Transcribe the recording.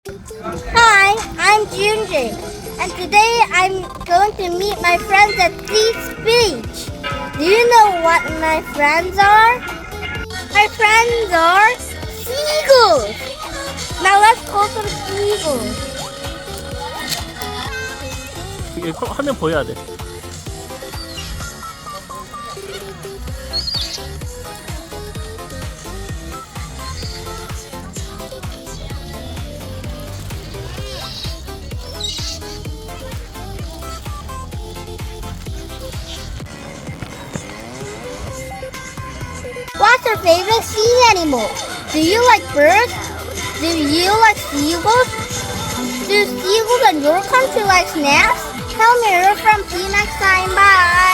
Hi, I'm Junjie, and today I'm going to meet my friends at Pete's Beach. Do you know what my friends are? My friends are seagulls. Now let's call them seagulls. 이게 화면 보여야 돼. What's your favorite sea animal? Do you like birds? Do you like seagulls? Do seagulls in your country like snacks? Tell me you're from. See you next time. Bye.